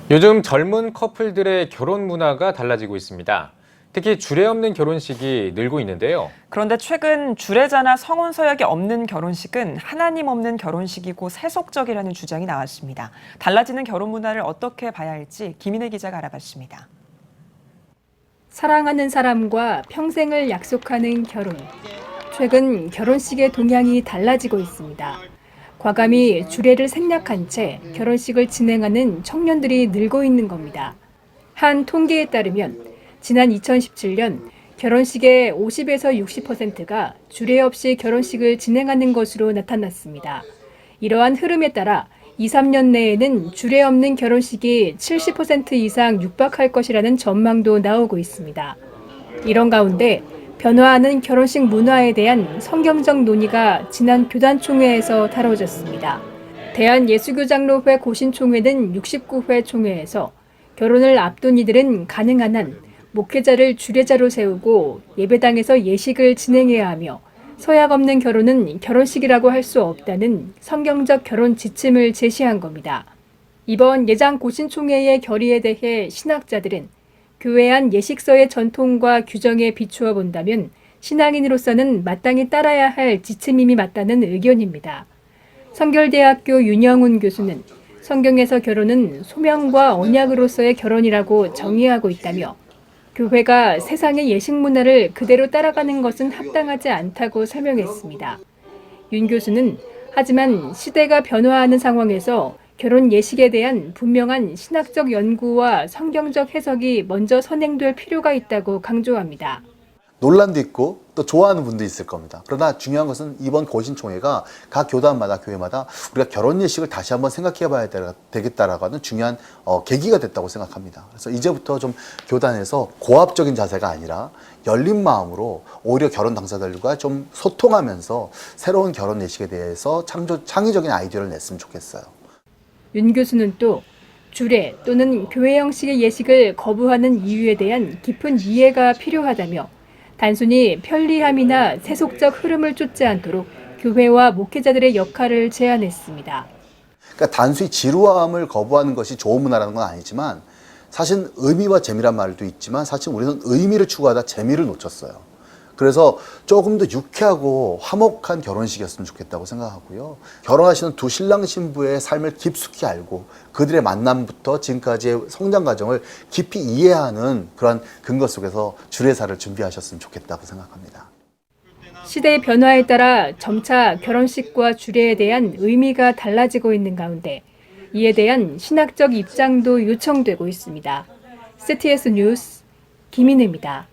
요즘 젊은 커플들의 결혼 문화가 달라지고 있습니다. 특히 주례 없는 결혼식이 늘고 있는데요. 그런데 최근 주례자나 성혼 서약이 없는 결혼식은 하나님 없는 결혼식이고 세속적이라는 주장이 나왔습니다. 달라지는 결혼 문화를 어떻게 봐야 할지 김인혜 기자가 알아봤습니다. 사랑하는 사람과 평생을 약속하는 결혼. 최근 결혼식의 동향이 달라지고 있습니다. 과감히 주례를 생략한 채 결혼식을 진행하는 청년들이 늘고 있는 겁니다. 한 통계에 따르면 지난 2017년 결혼식의 50에서 60%가 주례 없이 결혼식을 진행하는 것으로 나타났습니다. 이러한 흐름에 따라 2, 3년 내에는 주례 없는 결혼식이 70% 이상 육박할 것이라는 전망도 나오고 있습니다. 이런 가운데 변화하는 결혼식 문화에 대한 성경적 논의가 지난 교단총회에서 다뤄졌습니다. 대한예수교장로회 고신총회는 69회 총회에서 결혼을 앞둔 이들은 가능한 한 목회자를 주례자로 세우고 예배당에서 예식을 진행해야 하며 서약 없는 결혼은 결혼식이라고 할 수 없다는 성경적 결혼 지침을 제시한 겁니다. 이번 예장 고신총회의 결의에 대해 신학자들은 교회 안 예식서의 전통과 규정에 비추어 본다면 신앙인으로서는 마땅히 따라야 할 지침임이 맞다는 의견입니다. 성결대학교 윤영훈 교수는 성경에서 결혼은 소명과 언약으로서의 결혼이라고 정의하고 있다며 교회가 세상의 예식 문화를 그대로 따라가는 것은 합당하지 않다고 설명했습니다. 윤 교수는 하지만 시대가 변화하는 상황에서 결혼 예식에 대한 분명한 신학적 연구와 성경적 해석이 먼저 선행될 필요가 있다고 강조합니다. 논란도 있고 또 좋아하는 분도 있을 겁니다. 그러나 중요한 것은 이번 고신총회가 각 교단마다 교회마다 우리가 결혼 예식을 다시 한번 생각해 봐야 되겠다라고 하는 중요한 계기가 됐다고 생각합니다. 그래서 이제부터 좀 교단에서 고압적인 자세가 아니라 열린 마음으로 오히려 결혼 당사자들과 좀 소통하면서 새로운 결혼 예식에 대해서 창의적인 아이디어를 냈으면 좋겠어요. 윤 교수는 또 주례 또는 교회 형식의 예식을 거부하는 이유에 대한 깊은 이해가 필요하다며 단순히 편리함이나 세속적 흐름을 쫓지 않도록 교회와 목회자들의 역할을 제안했습니다. 그러니까 단순히 지루함을 거부하는 것이 좋은 문화라는 건 아니지만 사실 의미와 재미란 말도 있지만 사실 우리는 의미를 추구하다 재미를 놓쳤어요. 그래서 조금 더 유쾌하고 화목한 결혼식이었으면 좋겠다고 생각하고요. 결혼하시는 두 신랑 신부의 삶을 깊숙이 알고 그들의 만남부터 지금까지의 성장 과정을 깊이 이해하는 그런 근거 속에서 주례사를 준비하셨으면 좋겠다고 생각합니다. 시대의 변화에 따라 점차 결혼식과 주례에 대한 의미가 달라지고 있는 가운데 이에 대한 신학적 입장도 요청되고 있습니다. CTS 뉴스 김인혜입니다.